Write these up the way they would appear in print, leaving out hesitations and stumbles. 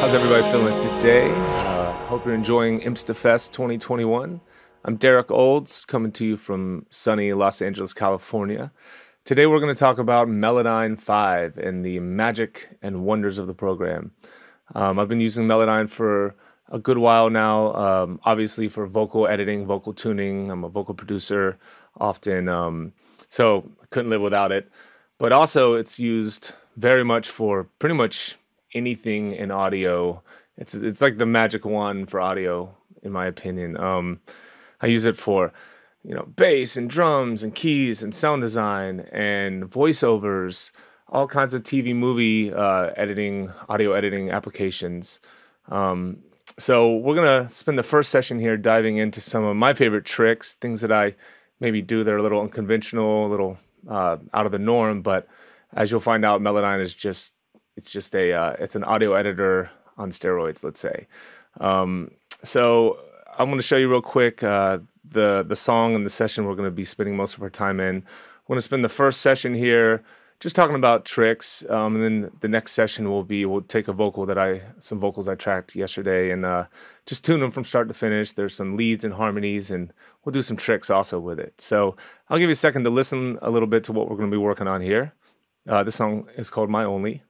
How's everybody feeling today? Hope you're enjoying IMSTA Fest 2021. I'm Derek Olds, coming to you from sunny Los Angeles, California. Today we're going to talk about Melodyne 5 and the magic and wonders of the program. I've been using Melodyne for a good while now, obviously for vocal editing, vocal tuning. I'm a vocal producer often, so I couldn't live without it. But also it's used very much for pretty much anything in audio. It's like the magic wand for audio, in my opinion. I use it for, bass and drums and keys and sound design and voiceovers, all kinds of TV, movie editing, audio editing applications. So we're gonna spend the first session here diving into some of my favorite tricks, things that I maybe do that are a little unconventional, a little out of the norm. But as you'll find out, Melodyne is it's an audio editor on steroids, let's say. So I'm going to show you real quick the song and the session we're going to be spending most of our time in. We're going to spend the first session here just talking about tricks, and then the next session we'll take some vocals I tracked yesterday and just tune them from start to finish. There's some leads and harmonies, and we'll do some tricks also with it. So I'll give you a second to listen a little bit to what we're going to be working on here. This song is called My Only.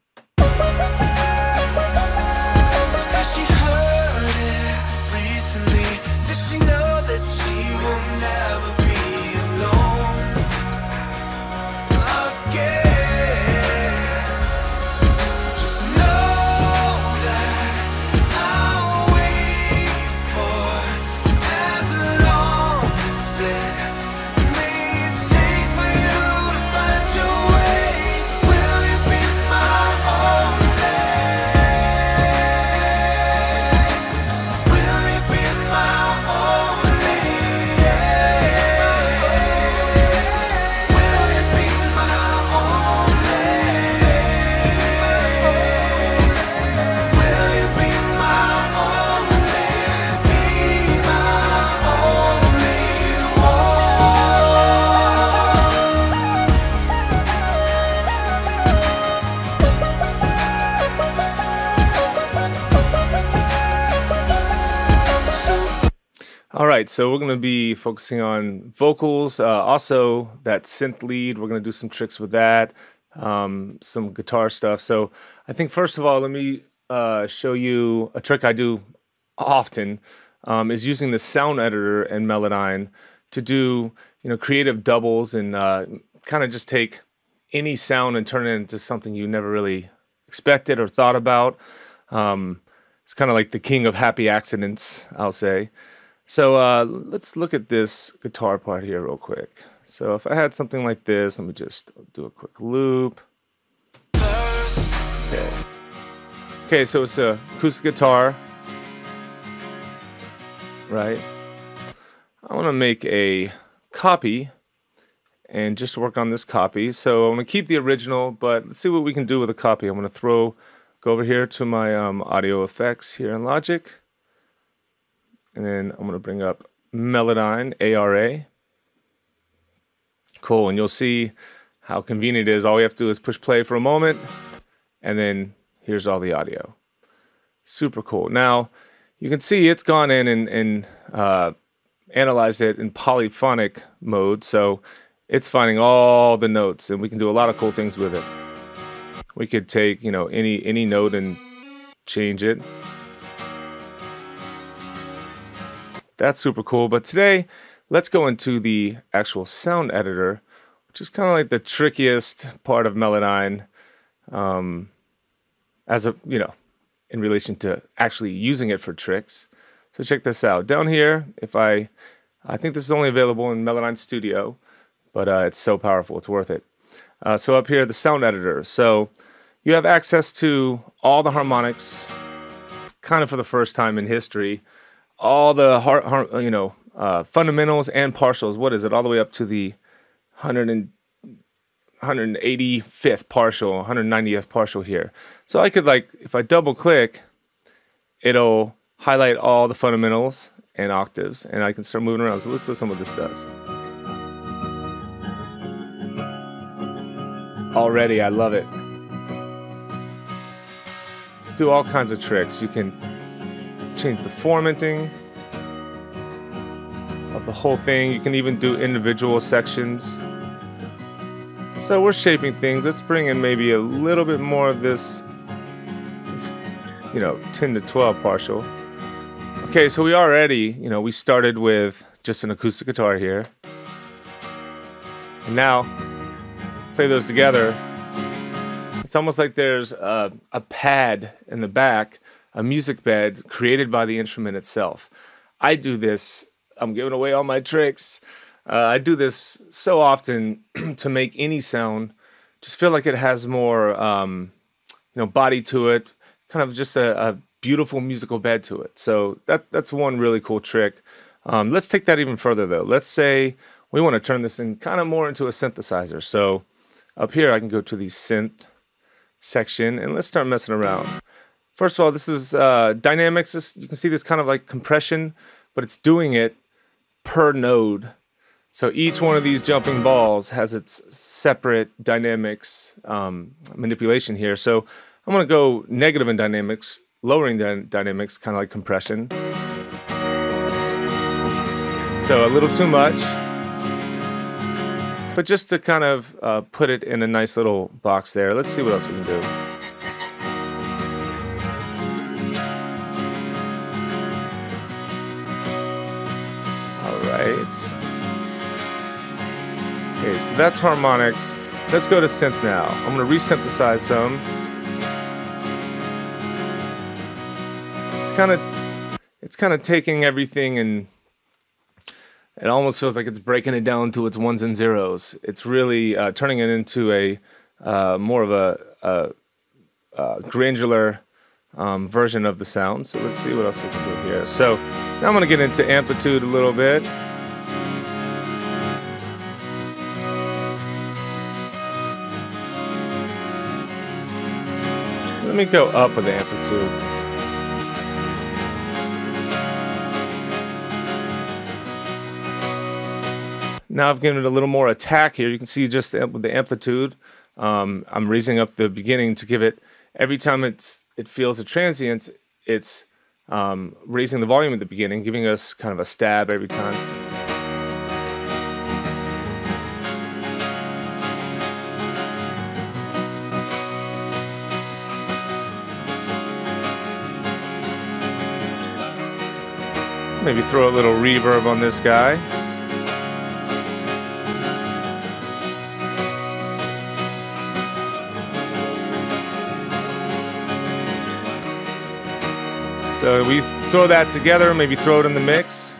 All right, so we're going to be focusing on vocals, also that synth lead. We're going to do some tricks with that, some guitar stuff. So I think first of all, let me show you a trick I do often, is using the sound editor in Melodyne to do creative doubles and kind of just take any sound and turn it into something you never really expected or thought about. It's kind of like the king of happy accidents, I'll say. So let's look at this guitar part here real quick. So if I had something like this, let me just do a quick loop. Okay, so it's a acoustic guitar, right? I want to make a copy and just work on this copy. So I'm going to keep the original, but let's see what we can do with a copy. I'm going to go over here to my audio effects here in Logic. And then I'm going to bring up Melodyne, ARA. Cool, and you'll see how convenient it is. All we have to do is push play for a moment, and then here's all the audio. Super cool. Now, you can see it's gone in and analyzed it in polyphonic mode, so it's finding all the notes, and we can do a lot of cool things with it. We could take, any note and change it. That's super cool. But today, let's go into the actual sound editor, which is kind of like the trickiest part of Melodyne, in relation to actually using it for tricks. So check this out. Down here, I think this is only available in Melodyne Studio, but it's so powerful, it's worth it. So up here, the sound editor. So you have access to all the harmonics, kind of for the first time in history. All the fundamentals and partials. What is it? All the way up to the 185th partial, 190th partial here. So I could, if I double click, it'll highlight all the fundamentals and octaves, and I can start moving around. So let's listen to what this does. Already, I love it. do all kinds of tricks. You can change the formatting of the whole thing. You can even do individual sections. So we're shaping things. Let's bring in maybe a little bit more of this, 10 to 12 partial. Okay, so we already, we started with just an acoustic guitar here. And now, play those together. It's almost like there's a pad in the back, a music bed created by the instrument itself. I do this, I'm giving away all my tricks. I do this so often to make any sound just feel like it has more, body to it, kind of just a beautiful musical bed to it. So that's one really cool trick. Let's take that even further though. Let's say we want to turn this in kind of more into a synthesizer. So up here I can go to the synth section and let's start messing around. First of all, this is dynamics. You can see this kind of like compression, but it's doing it per node. So each one of these jumping balls has its separate dynamics manipulation here. So I'm going to go negative in dynamics, lowering the dynamics, kind of like compression. So a little too much. But just to kind of put it in a nice little box there, let's see what else we can do. All right. Okay, so that's harmonics. Let's go to synth now. I'm going to resynthesize some. It's kind of taking everything and it almost feels like it's breaking it down to its ones and zeros. It's really turning it into a more of a granular version of the sound. So let's see what else we can do here. So now I'm going to get into amplitude a little bit. Let me go up with the amplitude. Now I've given it a little more attack here. You can see just with the amplitude, I'm raising up the beginning to give it, every time it feels a transient, it's raising the volume at the beginning, giving us kind of a stab every time. Maybe throw a little reverb on this guy. So we throw that together, maybe throw it in the mix.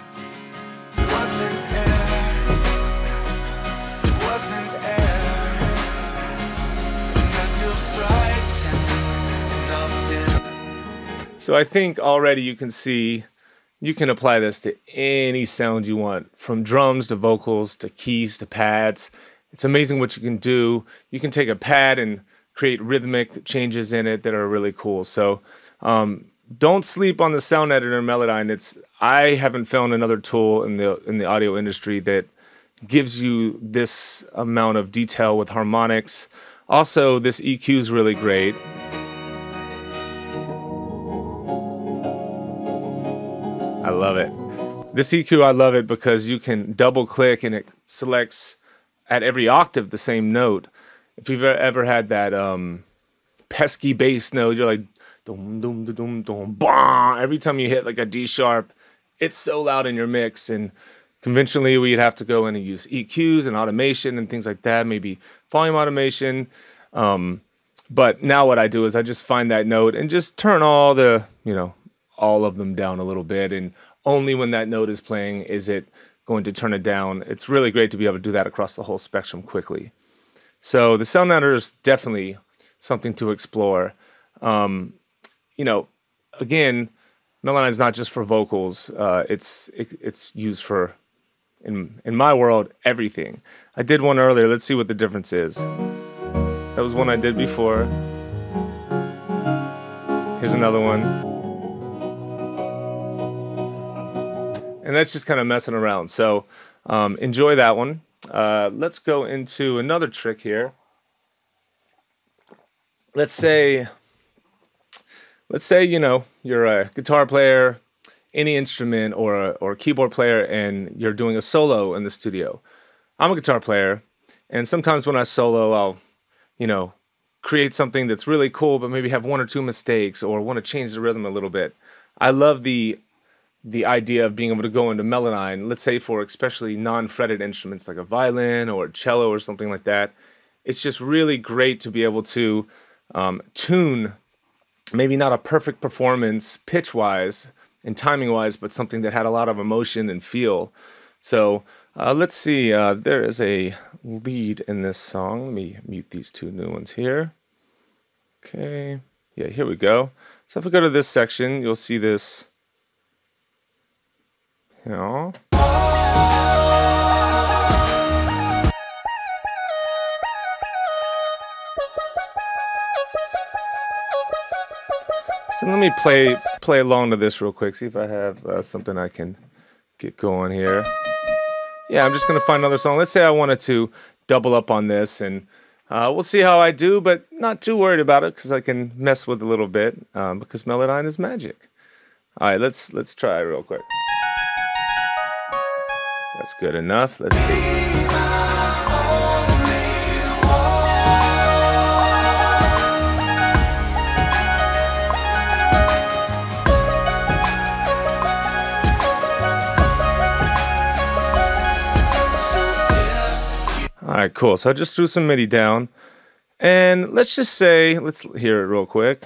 So I think already you can see you can apply this to any sound you want, from drums to vocals to keys to pads. It's amazing what you can do. You can take a pad and create rhythmic changes in it that are really cool. So don't sleep on the sound editor Melodyne. I haven't found another tool in the audio industry that gives you this amount of detail with harmonics. Also, this EQ is really great. I love it. This EQ, I love it because you can double click and it selects at every octave the same note. If you've ever had that pesky bass note, you're like, dum dum dum dum bah. Every time you hit like a D sharp, it's so loud in your mix. And conventionally, we'd have to go in and use EQs and automation and things like that, maybe volume automation. But now what I do is I just find that note and just turn all the, all of them down a little bit, and only when that note is playing is it going to turn it down. It's really great to be able to do that across the whole spectrum quickly. So the sound editor is definitely something to explore. Again, Melodyne is not just for vocals. It's used for, in my world, everything. I did one earlier. Let's see what the difference is. That was one I did before. Here's another one. And that's just kind of messing around. So enjoy that one. Let's go into another trick here. Let's say let's say, you're a guitar player, any instrument, or a keyboard player, and you're doing a solo in the studio. I'm a guitar player, and sometimes when I solo, I'll, create something that's really cool, but maybe have one or two mistakes or want to change the rhythm a little bit. I love the idea of being able to go into Melodyne, let's say for especially non-fretted instruments like a violin or a cello or something like that. It's just really great to be able to tune maybe not a perfect performance pitch-wise and timing-wise, but something that had a lot of emotion and feel. So let's see, there is a lead in this song. Let me mute these two new ones here. Okay, yeah, here we go. So if we go to this section, you'll see this, So let me play along to this real quick, see if I have something I can get going here. Yeah, I'm just going to find another song. Let's say I wanted to double up on this, and we'll see how I do, but not too worried about it because I can mess with it a little bit because Melodyne is magic. All right, let's try real quick. That's good enough. Let's see. All right, cool. So I just threw some MIDI down, and let's just say, let's hear it real quick.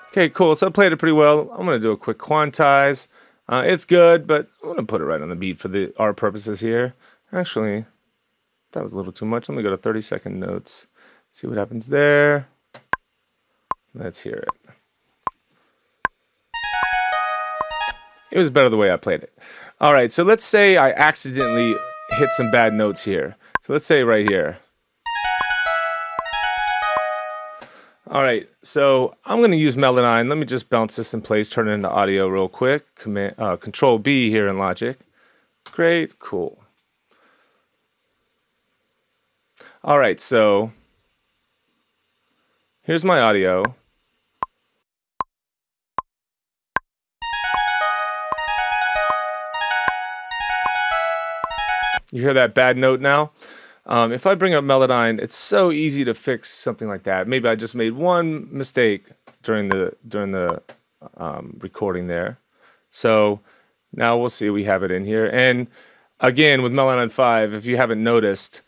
Okay, cool. So I played it pretty well. I'm going to do a quick quantize. It's good, but I'm going to put it right on the beat for our purposes here. Actually, that was a little too much. Let me go to 30-second notes. See what happens there. Let's hear it. It was better the way I played it. All right, so let's say I accidentally hit some bad notes here. So let's say right here. All right, so I'm going to use Melodyne. Let me just bounce this in place, turn it into audio real quick. Control B here in Logic. Great, cool. All right, so here's my audio. You hear that bad note now? If I bring up Melodyne, it's so easy to fix something like that. Maybe I just made one mistake during the recording there. So now we'll see we have it in here. And again, with Melodyne 5, if you haven't noticed,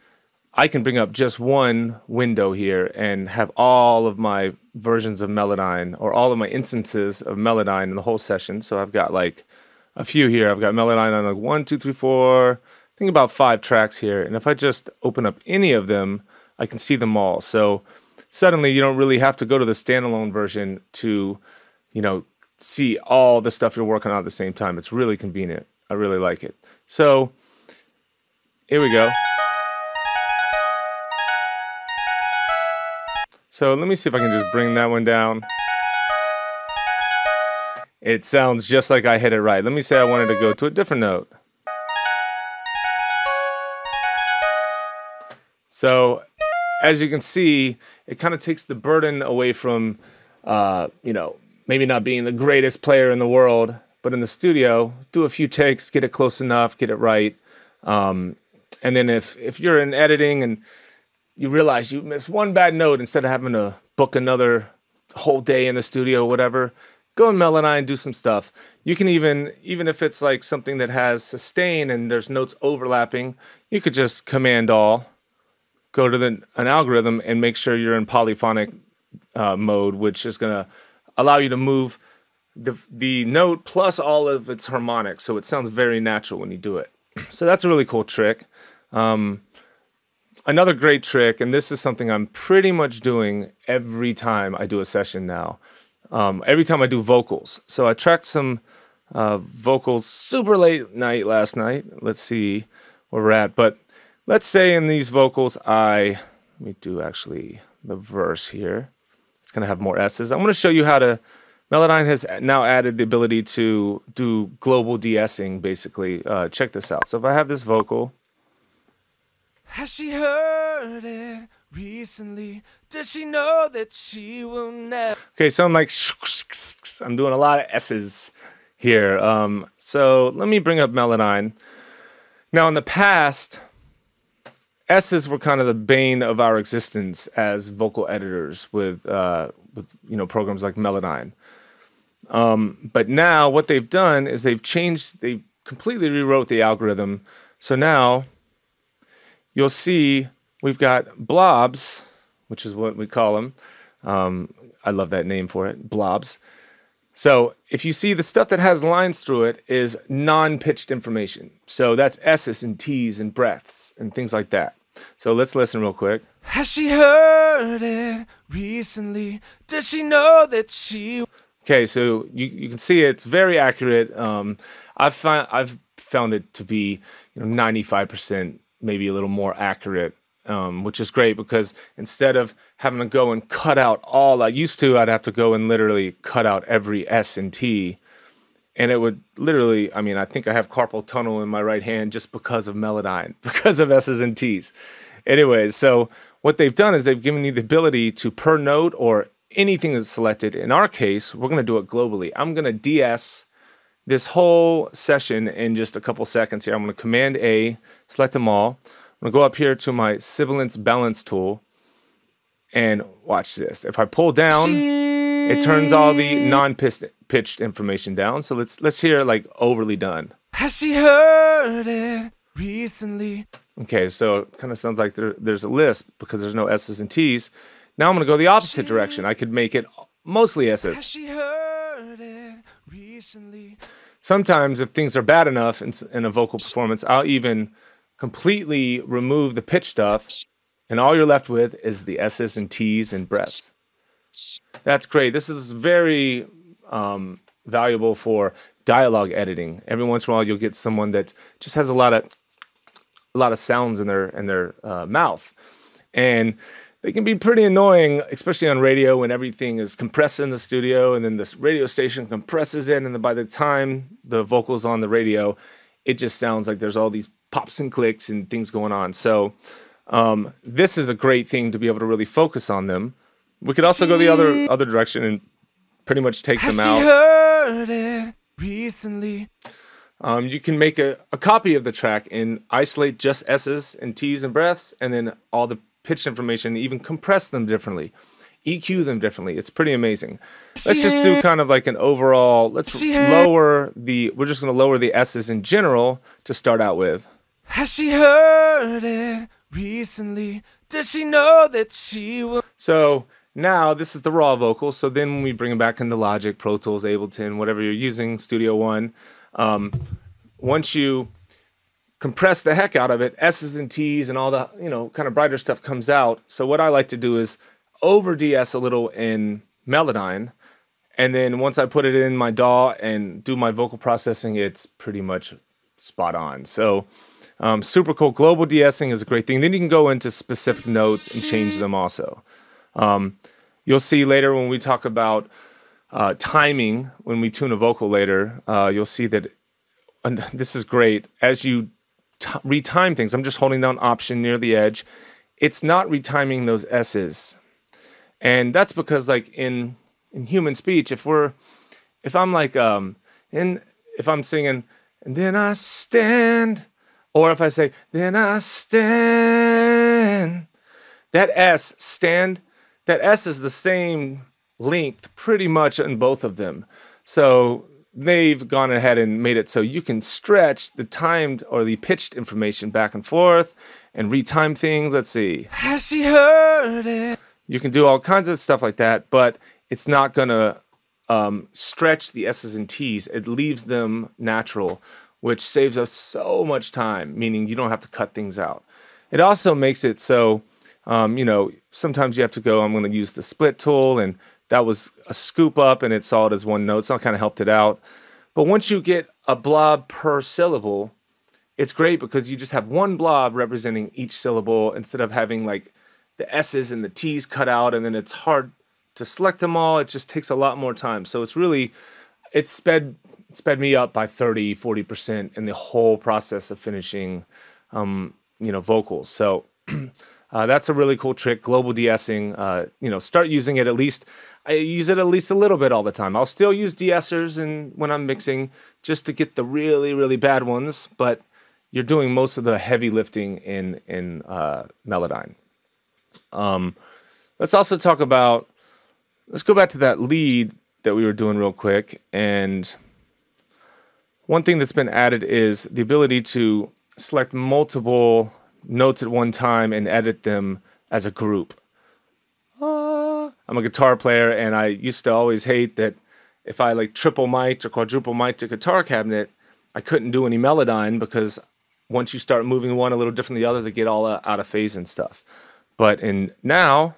I can bring up just one window here and have all of my versions of Melodyne or all of my instances of Melodyne in the whole session. So I've got like a few here. I've got Melodyne on like 1, 2, 3, 4. I think about 5 tracks here, and if I just open up any of them, I can see them all. So suddenly you don't really have to go to the standalone version to, see all the stuff you're working on at the same time. It's really convenient. I really like it. So here we go. So let me see if I can just bring that one down. It sounds just like I hit it right. Let me say I wanted to go to a different note. So as you can see, it kind of takes the burden away from, maybe not being the greatest player in the world, but in the studio, do a few takes, get it close enough, get it right. And then if you're in editing and you realize you missed one bad note, instead of having to book another whole day in the studio or whatever, go in Melodyne and do some stuff. You can even if it's like something that has sustain and there's notes overlapping, you could just Command All. Go to an algorithm and make sure you're in polyphonic mode, which is going to allow you to move the note plus all of its harmonics, so it sounds very natural when you do it. So that's a really cool trick. Another great trick, and this is something I'm pretty much doing every time I do a session now, every time I do vocals. So I tracked some vocals super late night last night. Let's see where we're at, but let's say in these vocals, let me do actually the verse here. It's going to have more S's. I'm going to show you how to Melodyne has now added the ability to do global de-essing, basically. Check this out. So if I have this vocal. Has she heard it recently? Does she know that she will never? Okay, so I'm like, I'm doing a lot of S's here. So let me bring up Melodyne. Now in the past, S's were kind of the bane of our existence as vocal editors with programs like Melodyne. But now what they've done is they've completely rewrote the algorithm. So now you'll see we've got blobs, which is what we call them. I love that name for it, blobs. So if you see the stuff that has lines through it is non-pitched information. So that's S's and T's and breaths and things like that. So let's listen real quick. Has she heard it recently? Does she know that she... Okay, so you can see it's very accurate. I've found it to be 95%, maybe a little more accurate, which is great because instead of having to go and cut out all I used to, I'd have to go and literally cut out every S and T, and it would literally. I mean, I think I have carpal tunnel in my right hand just because of Melodyne, because of S's and T's. Anyways, so what they've done is they've given you the ability to per note or anything that's selected. In our case, we're going to do it globally. I'm going to de-ess this whole session in just a couple seconds here. I'm going to Command A, select them all. I'm going to go up here to my Sibilance balance tool and watch this. If I pull down, it turns all the non-pitched information down. So let's hear like overly done. Has she heard it recently? Okay, so it kind of sounds like there's a lisp because there's no S's and T's. Now I'm going to go the opposite direction. I could make it mostly S's. Has she heard it recently? Sometimes if things are bad enough in a vocal performance, I'll even completely remove the pitch stuff, and all you're left with is the S's and T's and breaths. That's great. This is very valuable for dialogue editing. Every once in a while, you'll get someone that just has a lot of sounds in their mouth, and they can be pretty annoying, especially on radio when everything is compressed in the studio and then this radio station compresses it, and then by the time the vocal's on the radio, it just sounds like there's all these pops and clicks and things going on. So this is a great thing to be able to really focus on them. We could also go the other direction and pretty much take them out. Heard it recently. You can make a copy of the track and isolate just S's and T's and breaths, and then all the pitch information, even compress them differently, EQ them differently. It's pretty amazing. Let's just do kind of like an overall, we're just going to lower the S's in general to start out with. Has she heard it recently? Does she know that she will? So now this is the raw vocal. So then when we bring it back into Logic, Pro Tools, Ableton, whatever you're using, Studio One, once you compress the heck out of it, S's and T's and all the kind of brighter stuff comes out. So what I like to do is over de-ess a little in Melodyne, and then once I put it in my DAW and do my vocal processing, it's pretty much spot on. So super cool. Global de-essing is a great thing. Then you can go into specific notes and change them also. You'll see later when we talk about timing, when we tune a vocal later, you'll see that, and this is great, as you retime things. I'm just holding down Option near the edge. It's not retiming those S's, and that's because, like in human speech, if I'm like if I'm singing and then I stand, or if I say then I stand, that S is the same length pretty much in both of them. So they've gone ahead and made it so you can stretch the timed or the pitched information back and forth and retime things. Let's see. Has she heard it? You can do all kinds of stuff like that, but it's not going to stretch the S's and T's. It leaves them natural, which saves us so much time, meaning you don't have to cut things out. It also makes it so, sometimes you have to go, I'm going to use the split tool, and that was a scoop up and it saw it as one note, so I kind of helped it out. But once you get a blob per syllable, it's great because you just have one blob representing each syllable instead of having like the S's and the T's cut out, and then it's hard to select them all, it just takes a lot more time. So it's sped me up by 30-40% in the whole process of finishing vocals. So that's a really cool trick, global de-essing. Start using it at least. I use it at least a little bit all the time. I'll still use de-essers when I'm mixing just to get the really, really bad ones, but you're doing most of the heavy lifting in Melodyne. Let's also talk about, let's go back to that lead that we were doing real quick. And one thing that's been added is the ability to select multiple notes at one time and edit them as a group. I'm a guitar player, and I used to always hate that if I like triple mic'd or quadruple mic'd a guitar cabinet, I couldn't do any Melodyne because once you start moving one a little different than the other, they get all out of phase and stuff. But now,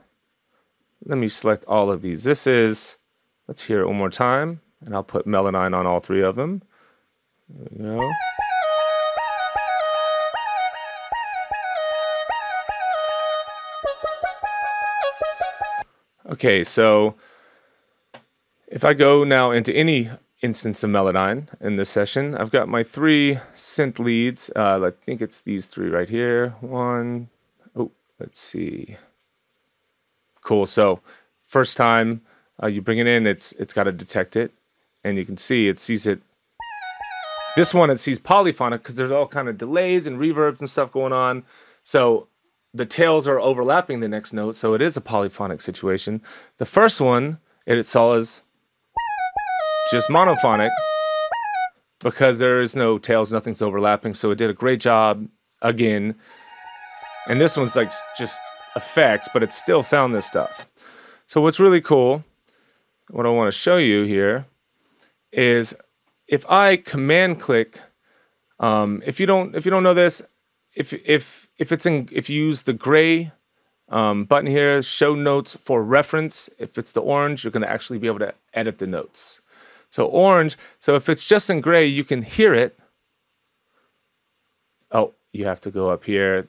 let me select all of these. Let's hear it one more time, and I'll put Melodyne on all three of them. There we go. Okay, so if I go now into any instance of Melodyne in this session, I've got my 3 synth leads. I think it's these 3 right here. Let's see. Cool. So first time you bring it in, it's got to detect it, and you can see it sees it. This one it sees polyphonic because there's all kind of delays and reverbs and stuff going on. So the tails are overlapping the next note, so it is a polyphonic situation. The first one it saw is just monophonic because there is no tails, nothing's overlapping, so it did a great job again. And this one's like just effects, but it still found this stuff. So what's really cool, what I want to show you here, is if I command click, if you don't know this, if you use the gray button here, show notes for reference, if it's the orange, you're going to actually be able to edit the notes. So orange, so if it's just in gray, you can hear it. Oh, you have to go up here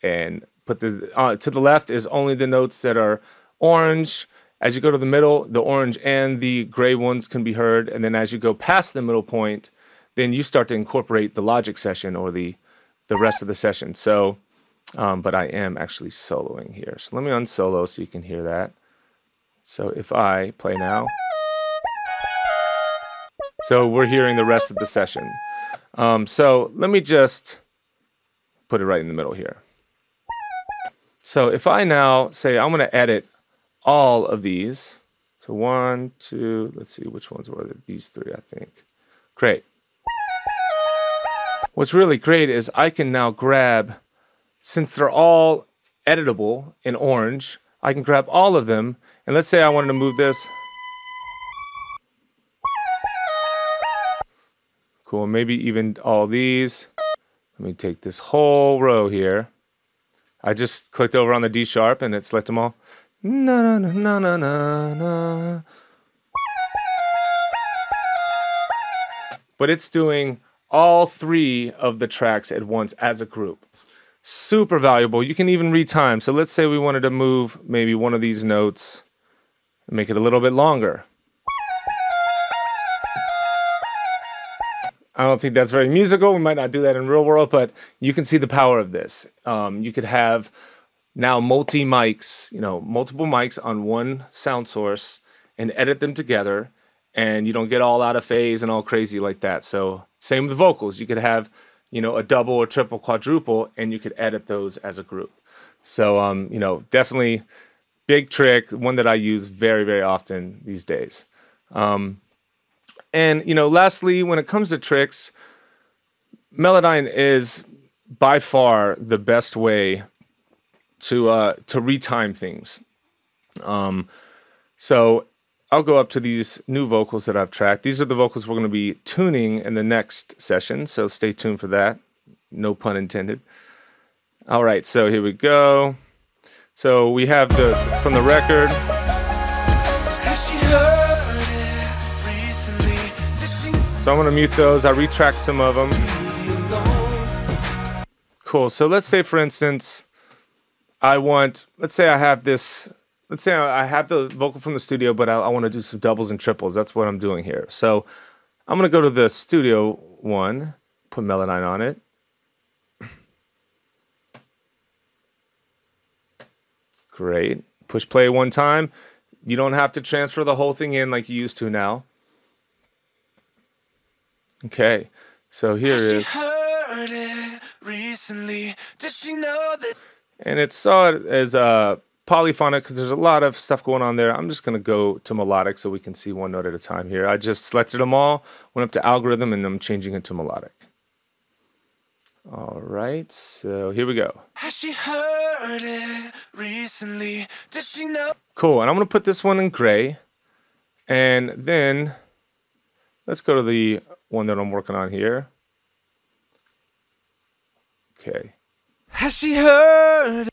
and put the to the left is only the notes that are orange. As you go to the middle, the orange and the gray ones can be heard, and then as you go past the middle point, then you start to incorporate the logic session or the rest of the session. So, but I am actually soloing here. So let me unsolo so you can hear that. So if I play now, so we're hearing the rest of the session. So let me just put it right in the middle here. So if I now say I'm going to edit all of these, so 1, 2, let's see which ones were these 3, I think. Great. What's really great is I can now grab, since they're all editable in orange, I can grab all of them, and let's say I wanted to move this. Cool, maybe even all these. Let me take this whole row here. I just clicked over on the D sharp and it selected them all. Na na na na na na na. But it's doing all 3 of the tracks at once as a group. Super valuable. You can even retime. So let's say we wanted to move maybe one of these notes and make it a little bit longer. I don't think that's very musical. We might not do that in real world, but you can see the power of this. You could have now multiple mics on one sound source and edit them together, and you don't get all out of phase and all crazy like that. So same with vocals. You could have, a double or triple, quadruple, and you could edit those as a group. So, definitely big trick, one that I use very, very often these days. And, lastly, when it comes to tricks, Melodyne is by far the best way to retime things. So I'll go up to these new vocals that I've tracked. These are the vocals we're going to be tuning in the next session, so stay tuned for that. No pun intended. All right, so here we go. So we have from the record. So I'm going to mute those. I retract some of them. Cool. So let's say, for instance, let's say I have this let's say I have the vocal from the studio, but I want to do some doubles and triples. That's what I'm doing here. So I'm going to go to the studio one, put Melodyne on it. Great. Push play one time. You don't have to transfer the whole thing in like you used to now. Okay. So here is. Heard it recently. Does she know that? And it saw it as polyphonic because there's a lot of stuff going on there. I'm just going to go to melodic so we can see one note at a time here. I just selected them all, went up to algorithm, and I'm changing it to melodic. All right, so here we go. Has she heard it recently? Does she know? Cool, and I'm going to put this one in gray. And then let's go to the one that I'm working on here. Okay. Has she heard?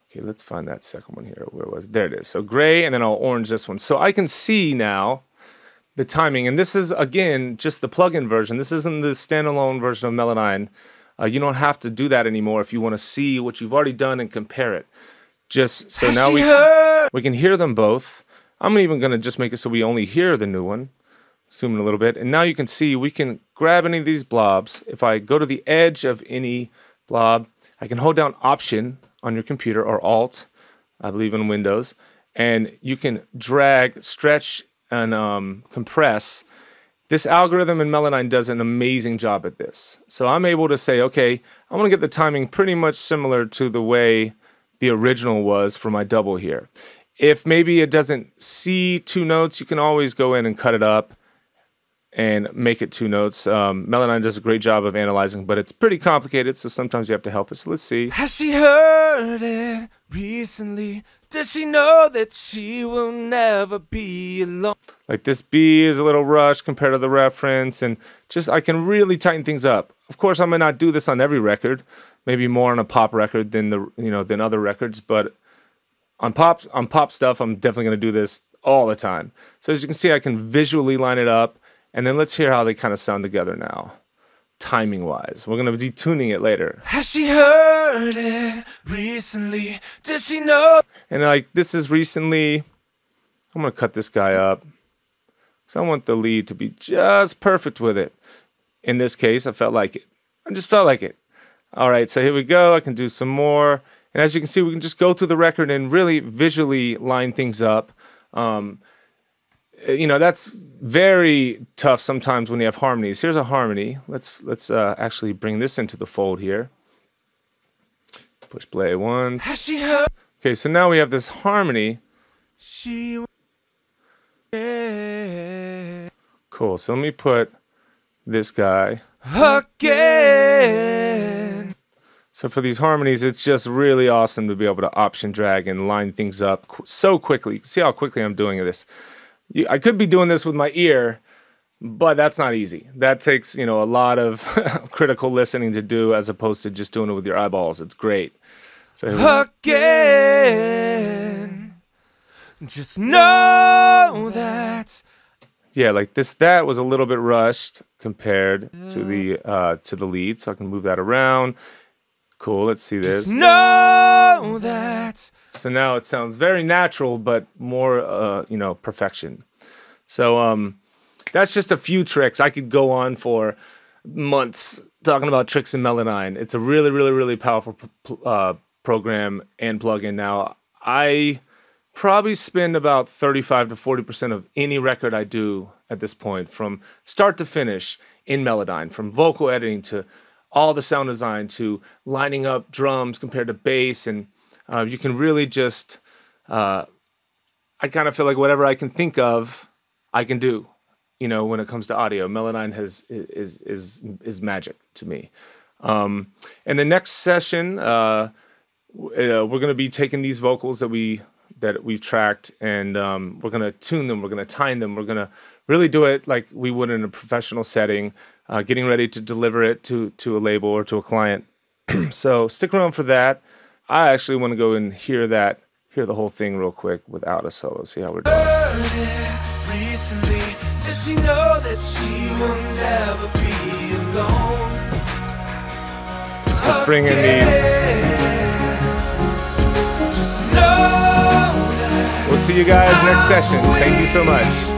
Okay, let's find that second one here. Where was it? There it is. So gray, and then I'll orange this one. So I can see now the timing. And this is, again, just the plugin version. This isn't the standalone version of Melodyne. You don't have to do that anymore if you want to see what you've already done and compare it. Just so now we can hear them both. I'm even going to just make it so we only hear the new one. Zoom in a little bit. And now you can see we can grab any of these blobs. If I go to the edge of any blob, I can hold down Option on your computer or Alt, I believe in Windows, and you can drag, stretch, and compress. This algorithm in Melodyne does an amazing job at this. So I'm able to say, okay, I want to get the timing pretty much similar to the way the original was for my double here. If maybe it doesn't see two notes, you can always go in and cut it up and make it two notes. Melodyne does a great job of analyzing, but it's pretty complicated, so sometimes you have to help it. So let's see. Has she heard it recently? Does she know that she will never be alone? Like this B is a little rushed compared to the reference, and just I can really tighten things up. Of course, I may not do this on every record, maybe more on a pop record than than other records, but on pop stuff, I'm definitely going to do this all the time. So as you can see, I can visually line it up. And then let's hear how they kind of sound together now, timing-wise. We're going to be tuning it later. Has she heard it recently? Does she know? And like this is recently, I'm going to cut this guy up because I want the lead to be just perfect with it. In this case, I felt like it. I just felt like it. All right, so here we go. I can do some more. And as you can see, we can just go through the record and really visually line things up. That's very tough sometimes when you have harmonies. Here's a harmony. Let's actually bring this into the fold here. Push play once. Okay, so now we have this harmony. Cool. So let me put this guy again. So for these harmonies, it's just really awesome to be able to option drag and line things up so quickly. You can see how quickly I'm doing this. I could be doing this with my ear, but that's not easy. That takes, a lot of critical listening to do as opposed to just doing it with your eyeballs. It's great. So again, just know that. Yeah, like that was a little bit rushed compared to the lead, so I can move that around. Cool, let's see this. Just know that. So now it sounds very natural, but more, perfection. So that's just a few tricks. I could go on for months talking about tricks in Melodyne. It's a really, really, really powerful program and plugin. Now, I probably spend about 35 to 40% of any record I do at this point, from start to finish in Melodyne, from vocal editing to all the sound design to lining up drums compared to bass, and you can really just, I kind of feel like whatever I can think of, I can do, when it comes to audio. Melodyne is magic to me. In the next session, we're going to be taking these vocals that we've tracked, and we're going to tune them, we're going to time them, we're going to really do it like we would in a professional setting, getting ready to deliver it to a label or to a client. So stick around for that. I actually want to go and hear the whole thing real quick without a solo, see how we're doing. Recently, does she know that she will never be alone? Let's bring in these. Just know that. We'll see you guys next session. Thank you so much.